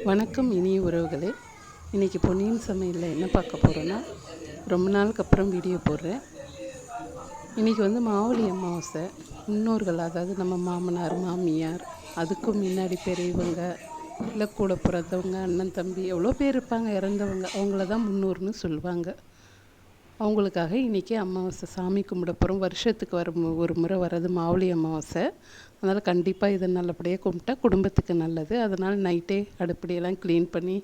வணக்கம் இனிய உறவுகளே. இன்றைக்கி பொன்னியின் சமையலில் என்ன பார்க்க போகிறோன்னா, ரொம்ப நாளுக்கு அப்புறம் வீடியோ போடுறேன். இன்றைக்கி மாவழி அமாவாசை. முன்னோர்கள், அதாவது நம்ம மாமனார் மாமியார், அதுக்கும் முன்னாடி பெரியவங்க, இல்லை கூட பிறந்தவங்க, அண்ணன் தம்பி, எவ்வளோ பேர் இருப்பாங்க இறந்தவங்க, அவங்கள தான் முன்னோர்னு சொல்லுவாங்க. அவங்களுக்காக இன்றைக்கி அமாவாசை சாமி கும்பிட போகிறோம். வருஷத்துக்கு ஒரு முறை வர்றது மாவழி அமாவாசை. அதனால் கண்டிப்பாக இதை நல்லபடியாக கும்பிட்டா குடும்பத்துக்கு நல்லது. அதனால் நைட்டே அடுப்படியெல்லாம் க்ளீன் பண்ணி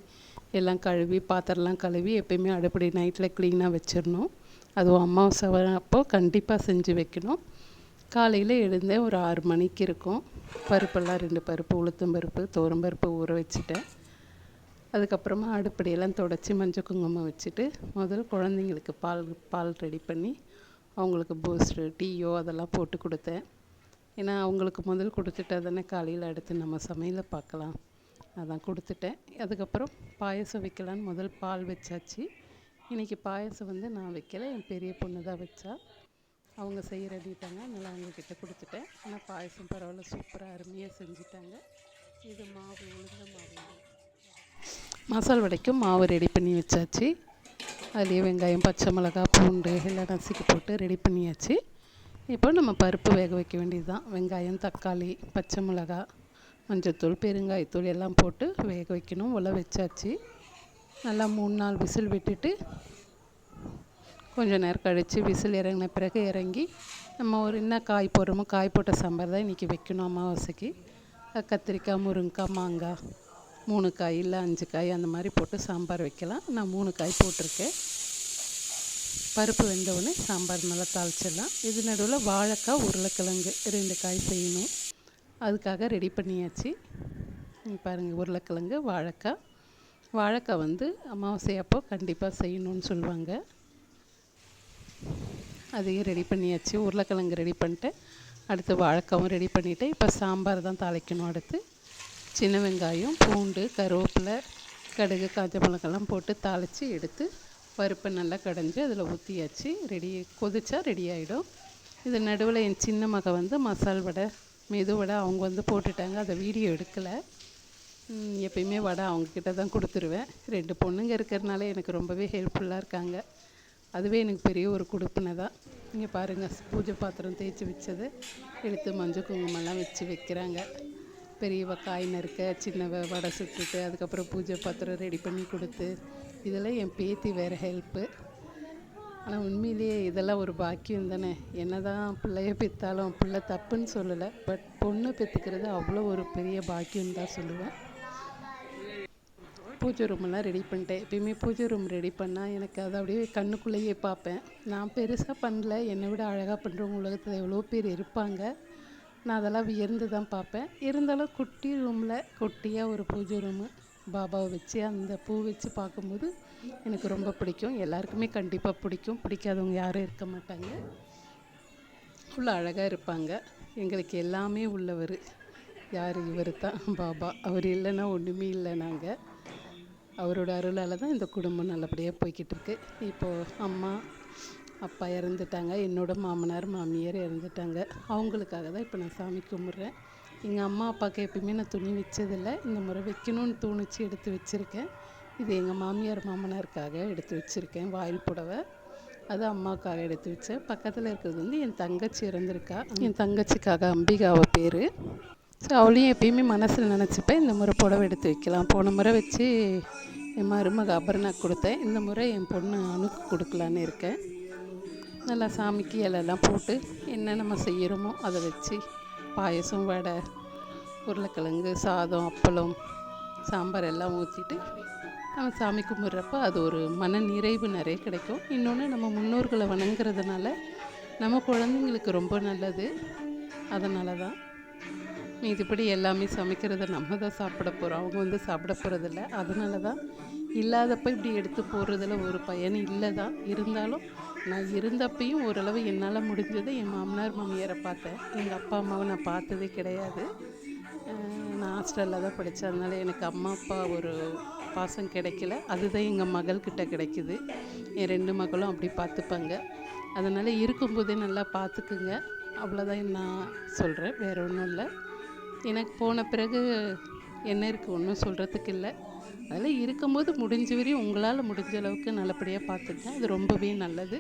எல்லாம் கழுவி பாத்திரம்லாம் கழுவி எப்போயுமே அடுப்படி நைட்டில் க்ளீனாக வச்சிடணும். அதுவும் அமாவாசை அப்போ கண்டிப்பாக செஞ்சு வைக்கணும். காலையில் எழுந்தேன், ஒரு 6 மணிக்கு இருக்கும். பருப்பெல்லாம் 2 பருப்பு, உளுத்தம் பருப்பு, துவரம் பருப்பு ஊற வச்சுட்டேன். அதுக்கப்புறமா அடுப்படியெல்லாம் தொடச்சி மஞ்சள் குங்குமம் வச்சுட்டு முதல் குழந்தைங்களுக்கு பால் ரெடி பண்ணி அவங்களுக்கு பூஸ்ட்டு டீயோ அதெல்லாம் போட்டு கொடுத்தேன். ஏன்னா அவங்களுக்கு முதல் கொடுத்துட்டா தானே காலையில் அடுத்து நம்ம சமையலை பார்க்கலாம். அதான் கொடுத்துட்டேன். அதுக்கப்புறம் பாயசம் வைக்கலான்னு முதல் பால் வச்சாச்சு. இன்றைக்கி பாயசம் நான் வைக்கலை, என் பெரிய பொண்ணு தான் வச்சா. அவங்க செய்ய ரெடிட்டாங்க, அதனால் அவங்கக்கிட்ட கொடுத்துட்டேன். ஆனால் பாயசம் பரவாயில்ல, சூப்பராக அருமையாக செஞ்சுட்டாங்க. இது மாவு உளுந்த மாவு மசால் வடைக்கும் மாவு ரெடி பண்ணி வச்சாச்சு. அதுலேயே வெங்காயம், பச்சை மிளகா, பூண்டு எல்லாம் நசுக்கி போட்டு ரெடி பண்ணியாச்சு. இப்போ நம்ம பருப்பு வேக வைக்க வேண்டியது தான். வெங்காயம், தக்காளி, பச்சை மிளகா, மஞ்சள்தூள், பெருங்காயத்தூள் எல்லாம் போட்டு வேக வைக்கணும். உள்ள வச்சாச்சு. நல்லா 3-4 விசில் விட்டுட்டு கொஞ்சம் நேரம் கழித்து விசில் இறங்கின பிறகு இறங்கி நம்ம என்ன காய் போடுறோமோ காய் போட்ட சாம்பார் தான் இன்றைக்கி வைக்கணும் அமாவாசைக்கு. கத்திரிக்காய், முருங்கைக்காய், மாங்காய் 3 காய் இல்லை 5 காய் அந்த மாதிரி போட்டு சாம்பார் வைக்கலாம். நான் 3 காய் போட்டிருக்கேன். பருப்பு வெந்தவுடனே சாம்பார் நல்லா தாளிச்சிடலாம். இது நடுவில் வாழைக்காய், உருளைக்கிழங்கு 2 காய் செய்யணும். அதுக்காக ரெடி பண்ணியாச்சு. பாருங்கள், உருளைக்கிழங்கு, வாழைக்காய் அமாவாசை அப்போ கண்டிப்பாக செய்யணும்னு சொல்லுவாங்க. அதையும் ரெடி பண்ணியாச்சு. உருளைக்கிழங்கு ரெடி பண்ணிட்டு அடுத்து வாழைக்காவும் ரெடி பண்ணிவிட்டு இப்போ சாம்பார் தான் தாளிக்கணும். அடுத்து சின்ன வெங்காயம், பூண்டு, கருவேப்பிலை, கடுகு, காஞ்ச மிளகாலாம் போட்டு தாளித்து எடுத்து பருப்பை நல்லா கடைஞ்சி அதில் ஊற்றியாச்சு. கொதிச்சா ரெடி ஆகிடும். இது நடுவில் என் சின்ன மக மசால் வடை, மெது வடை அவங்க போட்டுட்டாங்க. அதை வீடியோ எடுக்கலை. எப்பயுமே வடை அவங்கக்கிட்ட தான் கொடுத்துருவேன். 2 பொண்ணுங்க இருக்கிறதுனால எனக்கு ரொம்பவே ஹெல்ப்ஃபுல்லாக இருக்காங்க. அதுவே எனக்கு பெரிய ஒரு கொடுப்பினை தான். இங்கே பாருங்கள், பூஜை பாத்திரம் தேய்ச்சி வச்சது எடுத்து மஞ்சள் குங்குமம்லாம் வச்சு வைக்கிறாங்க. பெரியவ காய் நறுக்க, சின்னவ வடை சுட்டுட்டு அதுக்கப்புறம் பூஜை பாத்திரம் ரெடி பண்ணி கொடுத்து, இதெல்லாம் என் பேத்தி வேறு ஹெல்ப்பு. ஆனால் உண்மையிலேயே இதெல்லாம் ஒரு பாக்கியம் தானே. என்ன தான் பிள்ளைய பெற்றாலும் பிள்ளை தப்புன்னு சொல்லலை, பட் பொண்ணை பெற்றுக்கிறது அவ்வளோ ஒரு பெரிய பாக்கியம் தான் சொல்லுவேன். பூஜை ரூமெல்லாம் ரெடி பண்ணிட்டேன். எப்பயுமே பூஜை ரூம் ரெடி பண்ணால் எனக்கு அதை அப்படியே கண்ணுக்குள்ளேயே பார்ப்பேன். நான் பெருசாக பண்ணல, என்னை விட அழகாக பண்ணுறவங்க உலகத்தில் எவ்வளோ பேர் இருப்பாங்க. நான் அதெல்லாம் வியர்ந்து தான் பார்ப்பேன். இருந்தாலும் குட்டி ரூமில் குட்டியாக ஒரு பூஜை ரூமு பாபாவை வச்சு அந்த பூ வச்சு பார்க்கும்போது எனக்கு ரொம்ப பிடிக்கும். எல்லாருக்குமே கண்டிப்பாக பிடிக்கும். பிடிக்காதவங்க யாரும் இருக்க மாட்டாங்க. உள்ள அழகாக இருப்பாங்க. எங்களுக்கு எல்லாமே உள்ளவர் யார்? இவர் தான் பாபா. அவர் இல்லைன்னா ஒன்றுமே இல்லை. நாங்கள் அவரோட அருளால் தான் இந்த குடும்பம் நல்லபடியாக போய்கிட்டு இருக்கு. இப்போது அம்மா அப்பா இறந்துட்டாங்க. என்னோட மாமனார் மாமியார் இறந்துட்டாங்க. அவங்களுக்காக தான் இப்போ நான் சாமி கும்பிட்றேன். எங்கள் அம்மா அப்பாவுக்கு எப்பயுமே நான் துணி வச்சதில்லை. இந்த முறை வைக்கணும்னு தோணுச்சு, எடுத்து வச்சுருக்கேன். இது எங்கள் மாமியார் மாமனாருக்காக எடுத்து வச்சுருக்கேன். வாயில் புடவை அது அம்மாவுக்காக எடுத்து வச்சேன். பக்கத்தில் இருக்கிறது என் தங்கச்சி இறந்துருக்கா. என் தங்கச்சிக்காக அம்பிகாவை பேர். ஸோ அவளையும் எப்பயுமே மனசில் நினச்சிப்பேன். இந்த முறை புடவை எடுத்து வைக்கலாம். போன முறை வச்சு என் மருமக அபர்ணாக்கு கொடுத்தேன். இந்த முறை என் பொண்ணு அணுக்கு கொடுக்கலான்னு இருக்கேன். நல்லா சாமிக்கு இலையெல்லாம் போட்டு என்ன நம்ம செய்கிறோமோ அதை வச்சு பாயசம், வடை, உருளைக்கிழங்கு, சாதம், அப்பளம், சாம்பார் எல்லாம் ஊற்றிட்டு நம்ம சாமி கும்பிட்றப்ப அது ஒரு மன நிறைவு நிறைய கிடைக்கும். இன்னொன்று, நம்ம முன்னோர்களை வணங்குறதுனால நம்ம குழந்தைங்களுக்கு ரொம்ப நல்லது. அதனால தான் இதுபடி எல்லாமே சமைக்கிறத நம்ம தான் சாப்பிட போகிறோம். அவங்க சாப்பிட போகிறதில்ல. அதனால தான் இல்லாதப்போ இப்படி எடுத்து போடுறதுல ஒரு பயன் இல்லை தான். இருந்தாலும் நான் இருந்தப்பையும் ஓரளவு என்னால் முடிஞ்சதை என் மாமனார் மாமியாரை பார்த்தேன். எங்கள் அப்பா அம்மாவை நான் பார்த்ததே கிடையாது. நான் ஹாஸ்டலில் தான் படித்தேன். அதனால் எனக்கு அம்மா அப்பா ஒரு பாசம் கிடைக்கல. அதுதான் எங்கள் மகள்கிட்ட கிடைக்குது. என் 2 மகளும் அப்படி பார்த்துப்பாங்க. அதனால் இருக்கும்போதே நல்லா பார்த்துக்குங்க. அவ்வளோதான் நான் சொல்கிறேன், வேறு ஒன்றும் இல்லை. எனக்கு போன பிறகு என்ன இருக்குது, ஒன்றும் சொல்கிறதுக்கு இல்லை. அதில் இருக்கும்போது முடிஞ்ச வரையும் உங்களால் முடிஞ்ச அளவுக்கு நல்லபடியாக பார்த்துக்கிட்டேன். அது ரொம்பவே நல்லது.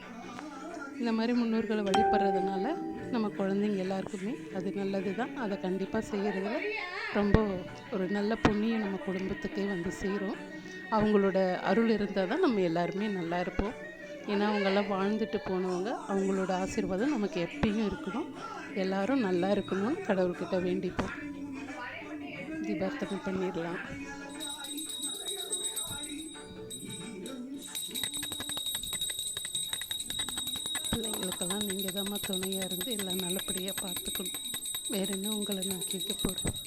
இந்த மாதிரி முன்னோர்களை வழிபடுறதுனால நம்ம குழந்தைங்க எல்லாருக்குமே அது நல்லது தான். அதை கண்டிப்பாக செய்கிறதுல ரொம்ப ஒரு நல்ல புண்ணியம் நம்ம குடும்பத்துக்கே வந்து சேரும். அவங்களோட அருள் இருந்தால் தான் நம்ம எல்லாருமே நல்லா இருப்போம். ஏன்னா அவங்கெல்லாம் வாழ்ந்துட்டு போனவங்க, அவங்களோட ஆசீர்வாதம் நமக்கு எப்பயும் இருக்கணும். எல்லாரும் நல்லா இருக்கணும்னு கடவுள்கிட்ட வேண்டிப்போம். தீபார்த்தனை பண்ணிடலாம். பிள்ளைங்களுக்கெல்லாம் நீங்கள் தான் துணையாக இருந்து எல்லாம் நல்லபடியாக பார்த்துக்கணும். வேற என்ன உங்களை நான் கேட்க போகிறேன்.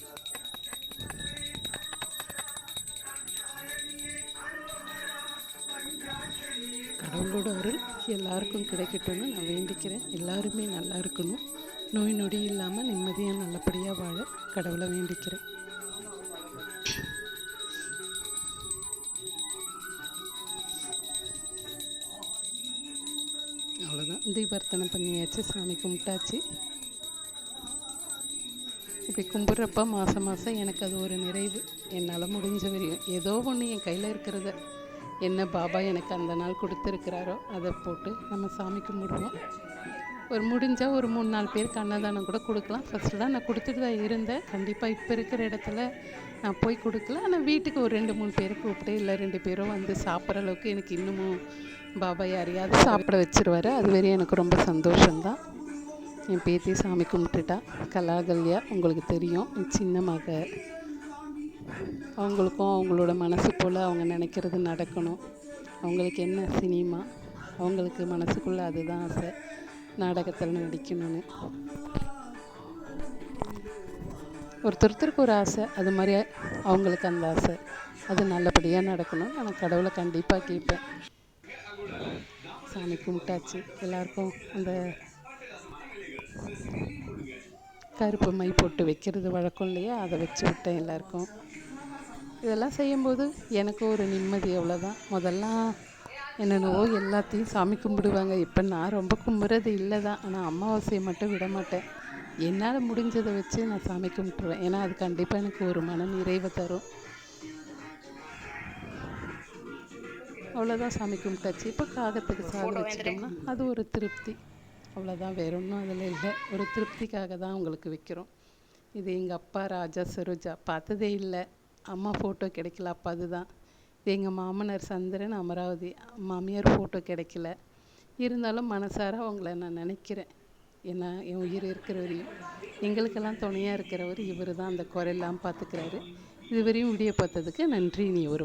கடவுளோட அருள் எல்லாருக்கும் கிடைக்கட்டும்னு நான் வேண்டிக்கிறேன். எல்லாருமே நல்லா இருக்கணும், நோய் நொடி இல்லாமல் நிம்மதியாக நல்லபடியாக வாழ கடவுளை வேண்டிக்கிறேன். அவ்வளோதான், தீபார்த்தனை பண்ணியாச்சு, சாமி கும்பிட்டாச்சு. இப்படி கும்பிட்றப்ப மாதம் மாதம் எனக்கு அது ஒரு நிறைவு. என்னால் முடிஞ்ச வரையும் ஏதோ ஒன்று என் கையில் இருக்கிறத, என்ன பாபா எனக்கு அந்த நாள் கொடுத்துருக்கிறாரோ அதை போட்டு நம்ம சாமி கும்பிடுவோம். ஒரு முடிஞ்சால் ஒரு 3-4 பேருக்கு அன்னதானம் கூட கொடுக்கலாம். ஃபஸ்ட்டுலாம் நான் கொடுத்துட்டு தான் இருந்தேன். கண்டிப்பாக இப்போ இருக்கிற இடத்துல நான் போய் கொடுக்கல. ஆனால் வீட்டுக்கு ஒரு 2-3 பேரை கூப்பிட்டு, இல்லை 2 பேரும் வந்து சாப்பிட்ற அளவுக்கு எனக்கு இன்னமும் பாபா யாரையாவது சாப்பிட வச்சுருவாரு. அது வரையும் எனக்கு ரொம்ப சந்தோஷம்தான். என் பேத்தி சாமி கும்பிட்டுட்டா, கலாகல்யா, உங்களுக்கு தெரியும், என் சின்ன மக. அவங்களுக்கும் அவங்களோட மனசு போல் அவங்க நினைக்கிறது நடக்கணும். அவங்களுக்கு என்ன சினிமா, அவங்களுக்கு மனசுக்குள்ளே அதுதான் ஆசை, நாடகத்தில் நடிக்கணும்னு. ஒருத்தருக்கு ஒரு ஆசை, அது மாதிரி அவங்களுக்கு அந்த ஆசை, அது நல்லபடியாக நடக்கணும். நான் கடவுளை கண்டிப்பாக கேட்பேன். சாமி கும்பிட்டாச்சு. எல்லாருக்கும் அந்த கருப்பு மை போட்டு வைக்கிறது வழக்கம் இல்லையா, அதை வச்சு விட்டேன் எல்லாருக்கும். இதெல்லாம் செய்யும்போது எனக்கு ஒரு நிம்மதி, அவ்வளோதான். முதல்லாம் என்னென்னவோ எல்லாத்தையும் சாமி கும்பிடுவாங்க. இப்போ நான் ரொம்ப கும்பிட்றது இல்லை தான். ஆனால் அமாவாசையை மட்டும் விட மாட்டேன். என்னால் முடிஞ்சதை வச்சு நான் சாமி கும்பிட்டுருவேன். ஏன்னா அது கண்டிப்பாக எனக்கு ஒரு மன நிறைவை தரும். அவ்வளோதான், சாமி கும்பிட்டாச்சு. இப்போ காகத்துக்கு சாதம் வச்சுட்டோம்னா அது ஒரு திருப்தி, அவ்வளோதான். வேற ஒன்றும் அதில் இல்லை. ஒரு திருப்திக்காக தான் உங்களுக்கு வைக்கிறோம். இது எங்கள் அப்பா ராஜா சரோஜா பார்த்ததே இல்லை. அம்மா ஃபோட்டோ கிடைக்கல, அப்போ அதுதான். இது எங்கள் மாமனார் சந்திரன் அமராவதி, மாமியார் ஃபோட்டோ கிடைக்கல. இருந்தாலும் மனசார அவங்கள நான் நினைக்கிறேன். ஏன்னா என் உயிர் இருக்கிற வரையும் எங்களுக்கெல்லாம் துணையாக இருக்கிறவர் இவர் தான். அந்த குறையெல்லாம் பார்த்துக்கிறாரு. இதுவரையும் வீடியோ பார்த்ததுக்கு நன்றி. நீ ஒரு